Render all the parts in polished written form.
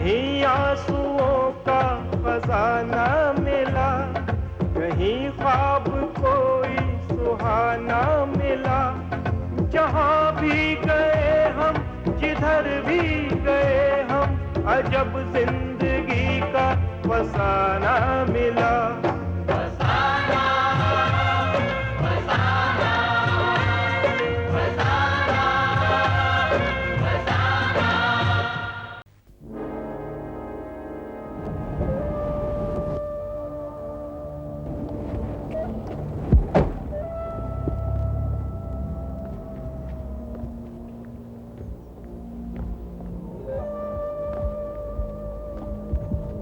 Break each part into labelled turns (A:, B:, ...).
A: कहीं आंसुओं का खजाना मिला, कहीं ख्वाब कोई सुहाना मिला। जहाँ भी गए हम, जिधर भी गए हम, अजब जिंदगी का फसाना मिला। फसाना, फसाना, फसाना, फसाना।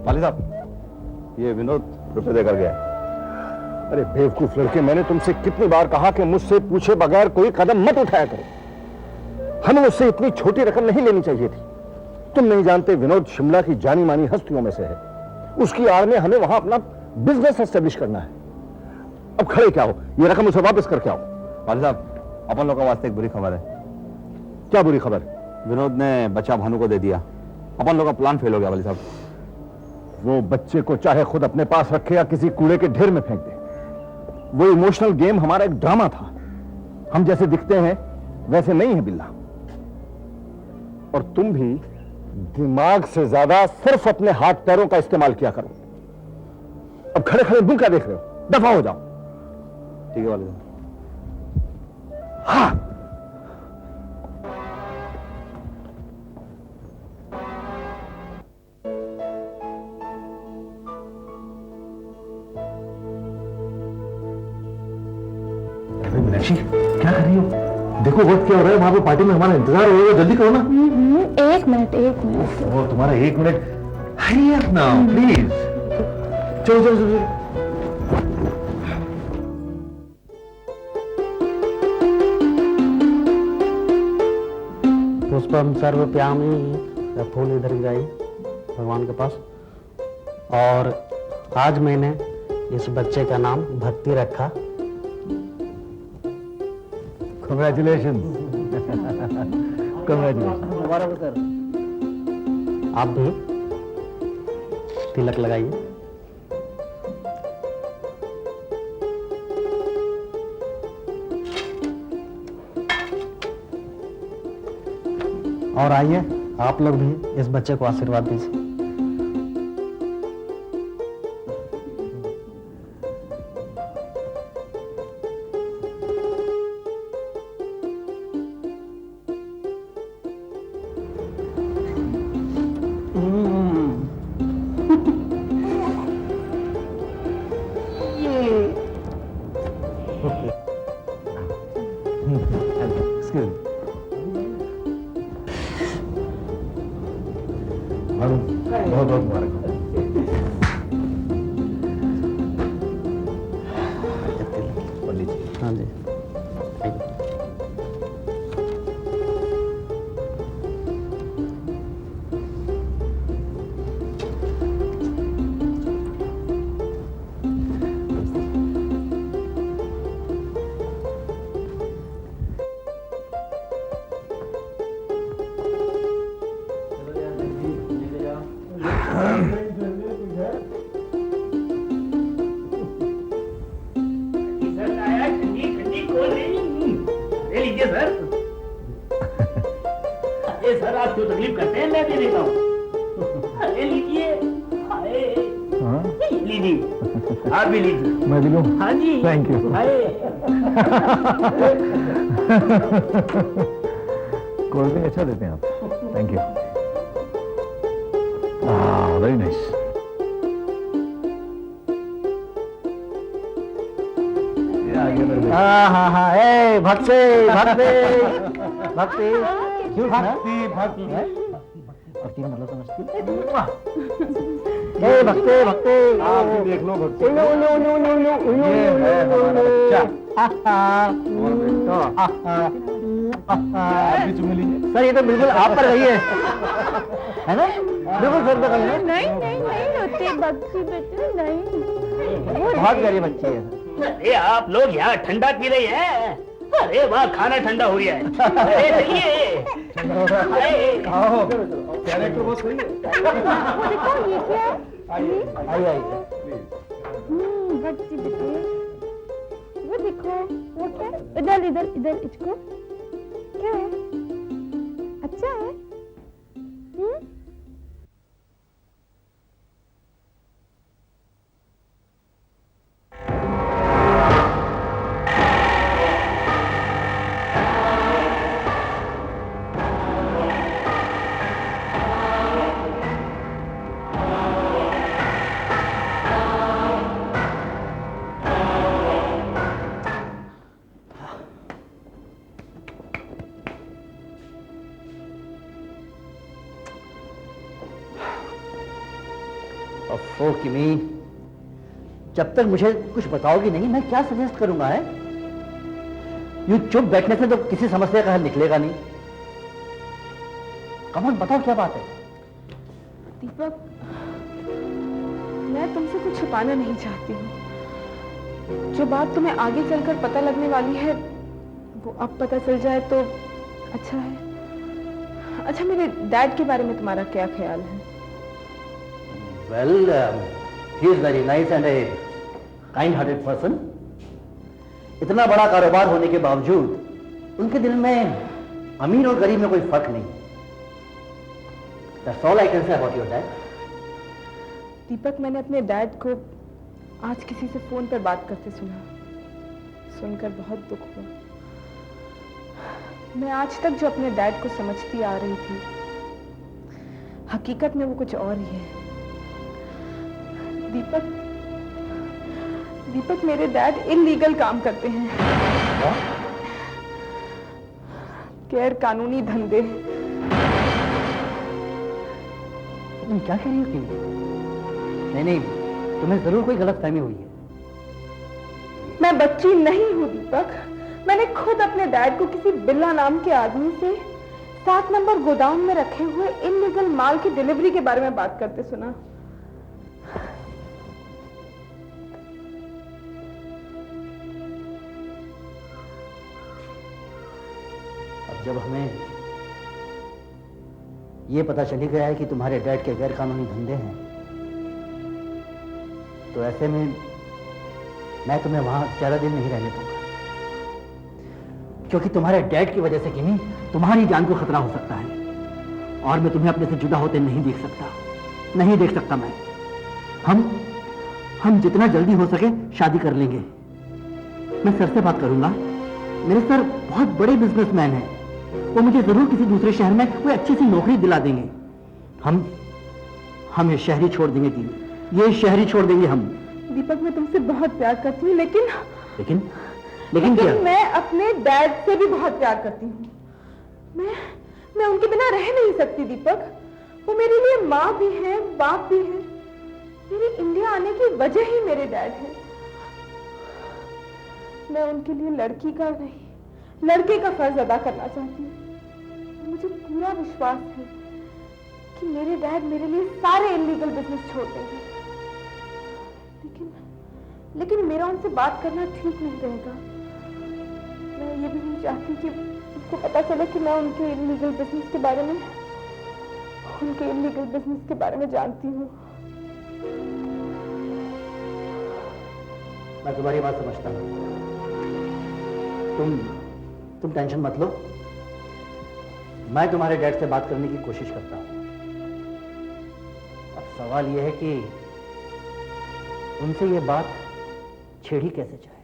B: वाली साहब, ये विनोद रुपए देकर गया। अरे बेवकूफ लड़के, मैंने तुमसे कितनी बार कहा कि मुझसे पूछे बगैर कोई कदम मत उठाया करो। हमें उससे इतनी छोटी रकम नहीं लेनी चाहिए थी। तुम नहीं जानते विनोद शिमला की जानी मानी हस्तियों में से है। उसकी आड़ में हमें वहां अपना बिजनेस एस्टेब्लिश करना है। अब खड़े क्या हो, ये रकम उसे वापस करके आओ।
C: वाली साहब, अपन लोगों के वास्ते एक बुरी खबर है।
B: क्या बुरी खबर?
C: विनोद ने बच्चा भानु को दे दिया। अपन लोग का प्लान फेल हो गया वाली साहब।
B: वो बच्चे को चाहे खुद अपने पास रखे या किसी कूड़े के ढेर में फेंक दे। वो इमोशनल गेम हमारा एक ड्रामा था। हम जैसे दिखते हैं वैसे नहीं है बिल्ला। और तुम भी दिमाग से ज्यादा सिर्फ अपने हाथ पैरों का इस्तेमाल किया करो। अब खड़े खड़े मुंह क्या देख रहे हो? दफा हो जाओ।
C: ठीक है वाली साहब।
B: हाँ, मीनाक्षी क्या कर रही हो? देखो वक्त क्या हो रहा है, वहां पे पार्टी में हमारा इंतजार हो रहा है, जल्दी करो ना।
D: एक मिनट एक मिनट।
B: वो तुम्हारा एक minute, hurry up now please. चलो चलो चलो।
E: पुष्पम सर्वप्यामी, फूल इधर गिराई भगवान के पास। और आज मैंने इस बच्चे का नाम भक्ति रखा।
B: Congratulations. Congratulations.
E: मुबारक हो सर। आप भी तिलक लगाइए। और आइए आप लोग भी इस बच्चे को आशीर्वाद दीजिए।
B: बहुत बहुत मुबारक हो।
E: हाँ जी।
D: आप भी लीजिए।
B: मैं भी लूं?
D: हाँ जी।
B: Thank you. कोल्ड ड्रिंक अच्छा देते हैं आप। Thank you. Very nice.
E: हाँ हाँ, ए भक्ति भक्ति भक्ति क्यों
B: भक्ति भक्ति
E: भक्ति का मतलब समझती? ए भक्ति भक्ति
B: आप भी देख लो भक्ति।
E: ये
B: है हमारा बच्चा। आप भी चुम लीजिए।
E: सर ये तो बिल्कुल आप पर रही है ना? बिल्कुल सर पर
D: नहीं नहीं नहीं होते बच्ची बेटे नहीं।
E: बहुत गरीब बच्ची है।
D: ये आप लोग यहाँ ठंडा पी रही हैं, अरे वाह, खाना ठंडा हो गया है। अरे चलिए।
B: कैरेक्टर बहुत सही है।
D: वो देखो, ये क्या है?
E: आइए
D: बच्ची बेटे, वो देखो, वो क्या है? इधर इधर इधर, इसको क्या है? अच्छा है?
E: अफो किमी, जब तक मुझे कुछ बताओगी नहीं मैं क्या सजेस्ट करूंगा है? यूं चुप बैठने से तो किसी समस्या का हल निकलेगा नहीं। कमल बताओ क्या बात है?
F: दीपक, मैं तुमसे कुछ छुपाना नहीं चाहती हूँ। जो बात तुम्हें आगे चलकर पता लगने वाली है वो अब पता चल जाए तो अच्छा है। अच्छा, मेरे डैड के बारे में तुम्हारा क्या ख्याल है?
E: Well, he is very nice and a kind-hearted person. इतना बड़ा कारोबार होने के बावजूद उनके दिल में अमीर और गरीब में कोई फर्क नहीं। That's all I can say about your dad.
F: दीपक, मैंने अपने डैड को आज किसी से फोन पर बात करते सुना, सुनकर बहुत दुख हुआ। मैं आज तक जो अपने डैड को समझती आ रही थी, हकीकत में वो कुछ और ही है। दीपक, मेरे डैड इल्लीगल काम करते हैं। गैर कानूनी धंधे।
E: तुम क्या कह रही हो किमी? नहीं, तुम्हें जरूर कोई गलतफहमी हुई है।
F: मैं बच्ची नहीं हूँ दीपक। मैंने खुद अपने डैड को किसी बिल्ला नाम के आदमी से 7 नंबर गोदाम में रखे हुए इल्लीगल माल की डिलीवरी के बारे में बात करते सुना।
E: जब हमें यह पता चली गया है कि तुम्हारे डैड के गैर कानूनी धंधे हैं, तो ऐसे में मैं तुम्हें वहां ज्यादा दिन नहीं रहने दूंगा, क्योंकि तुम्हारे डैड की वजह से किमी तुम्हारी जान को खतरा हो सकता है और मैं तुम्हें अपने से जुदा होते नहीं देख सकता मैं। हम जितना जल्दी हो सके शादी कर लेंगे। मैं सर से बात करूंगा। मेरे सर बहुत बड़े बिजनेसमैन हैं, वो मुझे जरूर किसी दूसरे शहर में कोई अच्छी सी नौकरी दिला देंगे। हम ये शहरी छोड़ देंगे किमी, ये शहरी छोड़ देंगे हम।
F: दीपक, मैं तुमसे बहुत प्यार करती हूँ, लेकिन
E: क्या?
F: मैं अपने डैड से भी बहुत प्यार करती हूँ। मैं उनके बिना रह नहीं सकती दीपक। वो मेरे लिए माँ भी है, बाप भी है। मेरे इंडिया आने की वजह ही मेरे डैड है। मैं उनके लिए लड़की का नहीं, लड़के का फर्ज अदा करना चाहती हूँ। मुझे पूरा विश्वास है कि मेरे डैड मेरे लिए सारे इल्लीगल बिजनेस छोड़ देंगे। लेकिन मेरा उनसे बात करना ठीक नहीं रहेगा। मैं ये भी नहीं चाहती कि उनको पता चले कि मैं उनके इल्लीगल बिजनेस के बारे में जानती हूँ।
E: मैं तुम्हारी बात समझता हूँ। तुम टेंशन मत लो, मैं तुम्हारे डैड से बात करने की कोशिश करता हूँ। अब सवाल यह है कि उनसे ये बात छेड़ी कैसे जाए।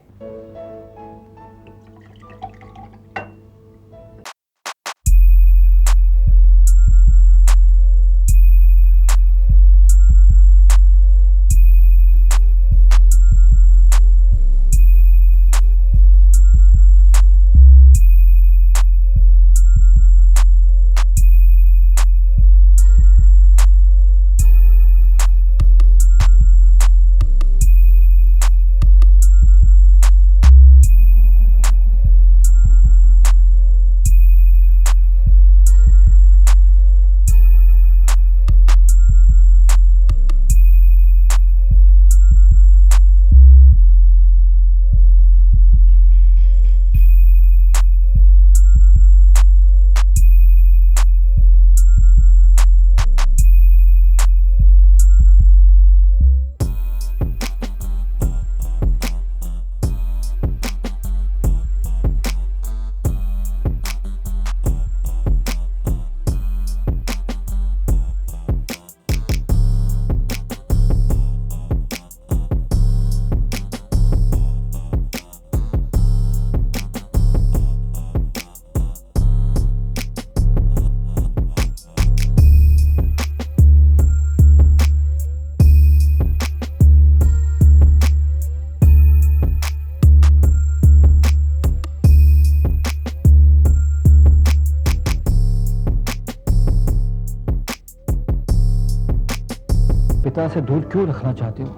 B: पिता से दूर क्यों रखना चाहते हो?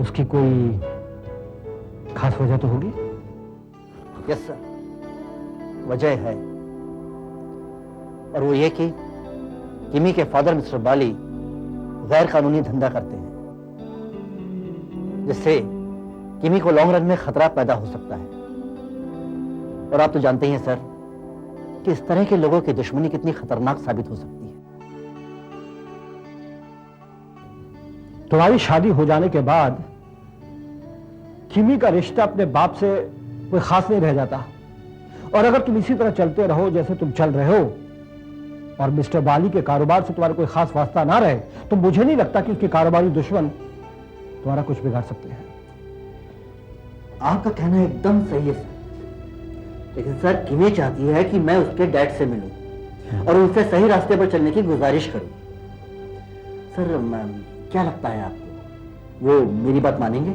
B: उसकी कोई खास वजह तो होगी?
E: यस सर, वजह है, और वो ये कि किमी के फादर मिस्टर बाली गैर कानूनी धंधा करते हैं, जिससे किमी को लॉन्ग रन में खतरा पैदा हो सकता है। और आप तो जानते ही हैं सर कि इस तरह के लोगों की दुश्मनी कितनी खतरनाक साबित हो सकती है।
B: तुम्हारी शादी हो जाने के बाद किमी का रिश्ता अपने बाप से कोई खास नहीं रह जाता, और अगर तुम इसी तरह चलते रहो जैसे तुम चल रहे हो और मिस्टर बाली के कारोबार से तुम्हारा कोई खास वास्ता ना रहे, तो मुझे नहीं लगता कि उसके कारोबारी दुश्मन तुम्हारा कुछ बिगाड़ सकते हैं।
E: आपका कहना एकदम सही है सर, लेकिन सर किमी चाहती है कि मैं उसके डैड से मिलूं और उनसे सही रास्ते पर चलने की गुजारिश करूं। सर क्या लगता है आपको, वो मेरी बात मानेंगे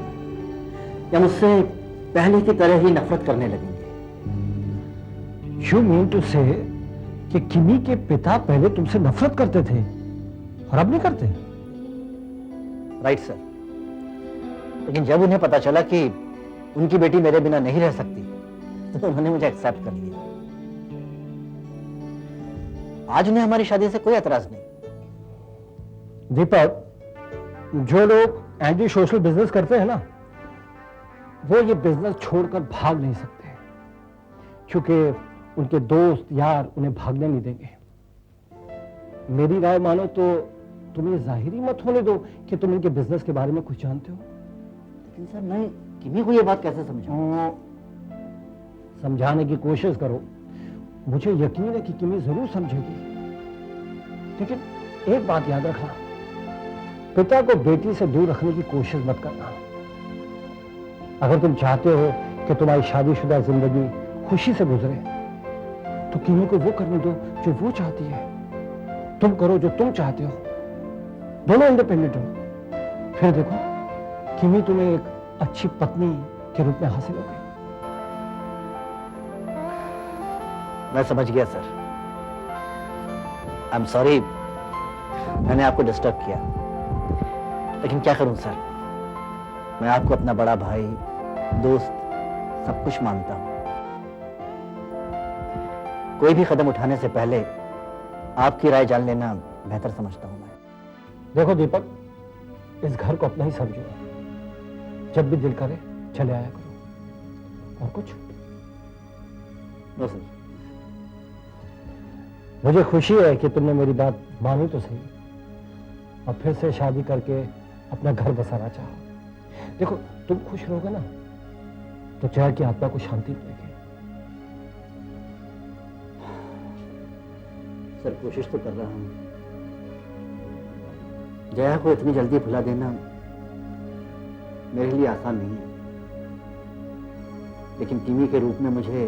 E: या मुझसे पहले की तरह ही नफरत करने लगेंगे?
B: You mean to say कि किमी के पिता पहले तुमसे नफरत करते थे और अब नहीं करते?
E: राइट सर, लेकिन जब उन्हें पता चला कि उनकी बेटी मेरे बिना नहीं रह सकती तो उन्होंने मुझे एक्सेप्ट कर लिया। आज उन्हें हमारी शादी से कोई एतराज नहीं।
B: दीपक, जो लोग एंटी सोशल बिजनेस करते हैं ना, वो ये बिजनेस छोड़कर भाग नहीं सकते, क्योंकि उनके दोस्त यार उन्हें भागने नहीं देंगे। मेरी राय मानो तो तुम ये जाहिरी मत होने दो कि तुम इनके बिजनेस के बारे में कुछ जानते हो।
E: लेकिन सर मैं किमी को ये बात कैसे समझाऊं?
B: समझाने की कोशिश करो, मुझे यकीन है कि किमी जरूर समझेगी। लेकिन एक बात याद रखना, पिता को बेटी से दूर रखने की कोशिश मत करना। अगर तुम चाहते हो कि तुम्हारी शादीशुदा जिंदगी खुशी से गुजरे, तो किमी को वो करने दो जो वो चाहती है, तुम करो जो तुम चाहते हो, दोनों इंडिपेंडेंट हो। फिर देखो किमी तुम्हें एक अच्छी पत्नी के रूप में हासिल हो गई।
E: मैं समझ गया सर, आई एम सॉरी मैंने आपको डिस्टर्ब किया, लेकिन क्या करूं सर, मैं आपको अपना बड़ा भाई, दोस्त, सब कुछ मानता हूं। कोई भी कदम उठाने से पहले आपकी राय जान लेना बेहतर समझता हूं मैं।
B: देखो दीपक, इस घर को अपना ही समझो, जब भी दिल करे चले आया करो। और कुछ?
E: No sir.
B: मुझे खुशी है कि तुमने मेरी बात मानी तो सही, और फिर से शादी करके अपना घर बसाना चाहा। देखो तुम खुश रहोगे ना, तो जया की आत्मा को शांति मिलेगी।
E: सर कोशिश तो कर रहा हूं, जया को इतनी जल्दी भुला देना मेरे लिए आसान नहीं है, लेकिन किमी के रूप में मुझे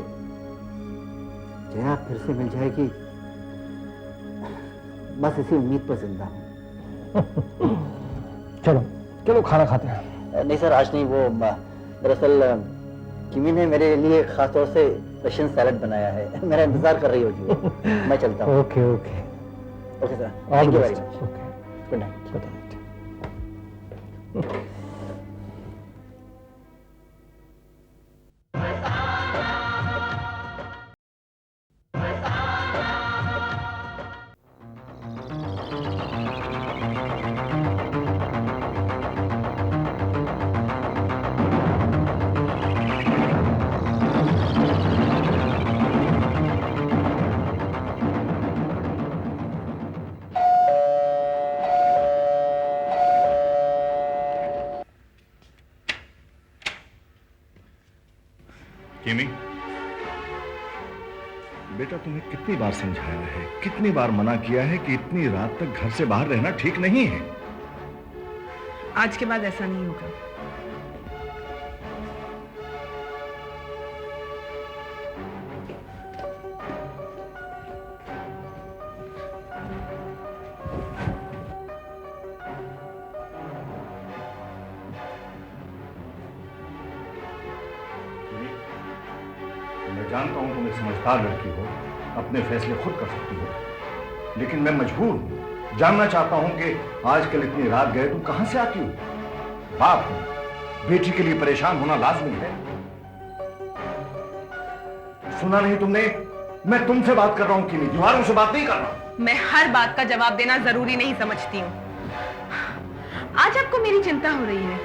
E: जया फिर से मिल जाएगी, बस इसी उम्मीद पर जिंदा हूं।
B: चलो चलो खाना खाते हैं।
E: नहीं सर आज नहीं, वो दरअसल किमी ने मेरे लिए खास तौर से रशियन सैलेड बनाया है, मेरा इंतजार कर रही होगी वो। मैं चलता हूँ।
B: Okay okay
E: okay sir, thank you very much.
B: Okay
E: good night.
B: किमी, बेटा तुम्हें कितनी बार समझाया है, कितनी बार मना किया है कि इतनी रात तक घर से बाहर रहना ठीक नहीं है।
F: आज के बाद ऐसा नहीं होगा।
B: मैं जानता हूं तुम एक समझदार लड़की हो, अपने फैसले खुद कर सकती हो, लेकिन मैं मजबूर हूं जानना चाहता हूं कि आजकल इतनी रात गए तुम कहां से आती हो? बाप बेटी के लिए परेशान होना लाजमी है। सुना नहीं तुमने? मैं तुमसे बात कर रहा हूं कि नहीं, दीवारों से बात नहीं कर रहा हूं।
F: मैं हर बात का जवाब देना जरूरी नहीं समझती हूँ। आज आपको मेरी चिंता हो रही है।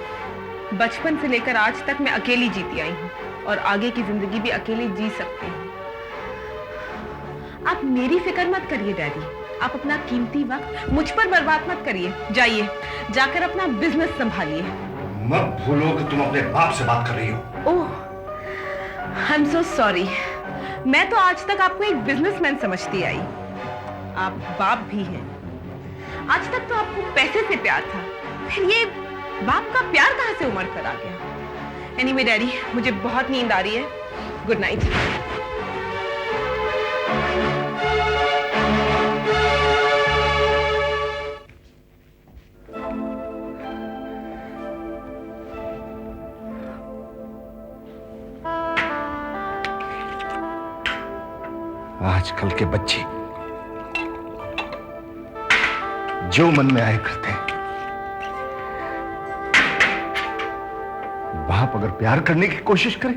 F: बचपन से लेकर आज तक मैं अकेली जीती आई हूँ और आगे की जिंदगी भी अकेली जी सकती हूँ। आप मेरी फिक्र मत करिए डैडी। आप अपना कीमती वक्त मुझ पर बर्बाद मत करिए। जाइए, जाकर अपना बिजनेस संभालिए।
B: मत भूलो कि तुम अपने बाप से बात कर रही हो।
F: ओह, आई एम सो सॉरी। मैं तो आज तक आपको एक बिजनेसमैन समझती आई। आप बाप भी हैं। आज तक तो आपको पैसे से प्यार था, फिर ये बाप का प्यार कहां से उमड़ कर आ गया? एनीवे डैडी, मुझे बहुत नींद आ रही है। Good night.
B: आजकल के बच्चे जो मन में आए करते हैं। बाप अगर प्यार करने की कोशिश करे,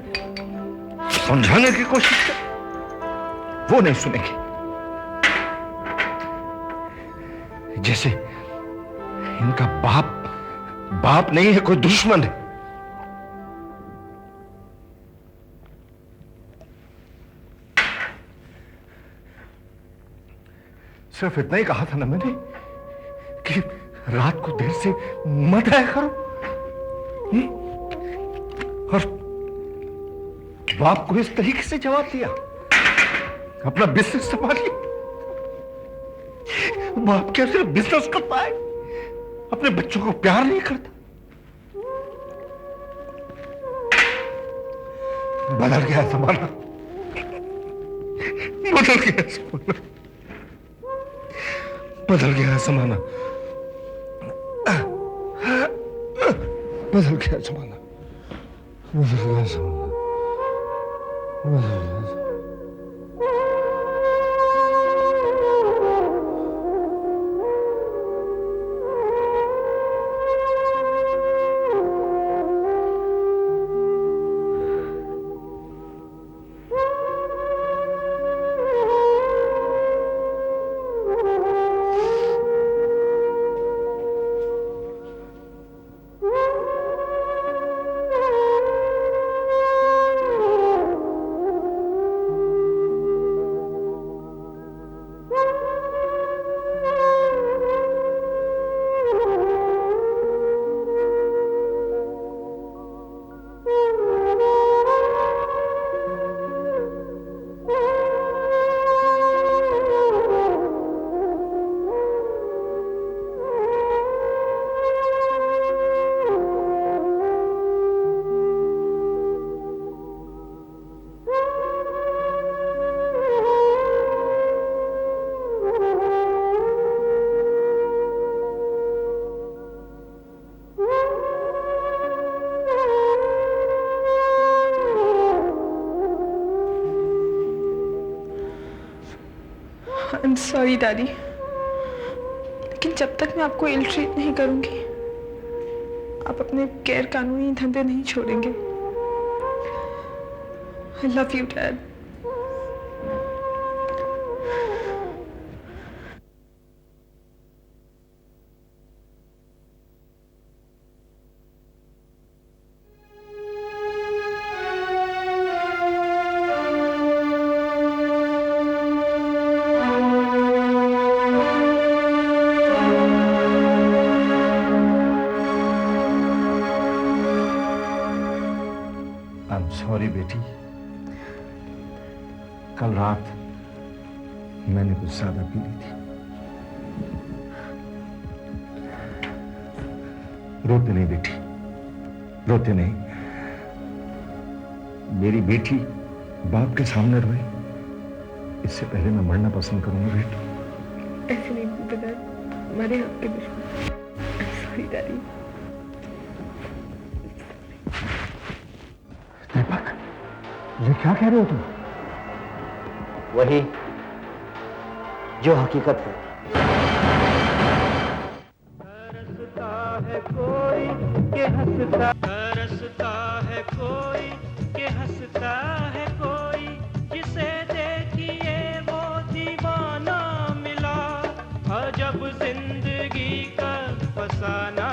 B: समझाने की कोशिश करे, वो नहीं सुनेंगे। जैसे इनका बाप नहीं है, कोई दुश्मन है। सिर्फ इतना ही कहा था ना मैंने कि रात को देर से मत आया करो। और बाप को इस तरीके से जवाब दिया, अपना बिजनेस संभालिए। बाप क्या सिर्फ बिजनेस करता है, अपने बच्चों को प्यार नहीं करता। बदल गया जमाना, बदल गया जमाना, बदल गया जमाना, बदल गया जमाना, बदल गया जमाना, बदल गया जमाना।
F: आई एम सॉरी डैडी, लेकिन जब तक मैं आपको इल ट्रीट नहीं करूंगी, आप अपने गैर कानूनी धंधे नहीं छोड़ेंगे। I love you dad.
B: Sorry बेटी, कल रात मैंने कुछ ज्यादा पी ली थी। रोते नहीं बेटी, रोते नहीं। मेरी बेटी बाप के सामने रोए, इससे पहले मैं मरना पसंद करूंगा बेटी।
F: ऐसे नहीं ब्रदर, मरे आपके दुश्मन। Sorry daddy.
B: दीपक, ये क्या कह रहे हो तुम?
E: वही जो हकीकत है।
A: है कोई कि हंसता, तरसता है कोई कि हंसता है कोई, जिसे देखिए वो दीवाना मिला। अजब जिंदगी का फसाना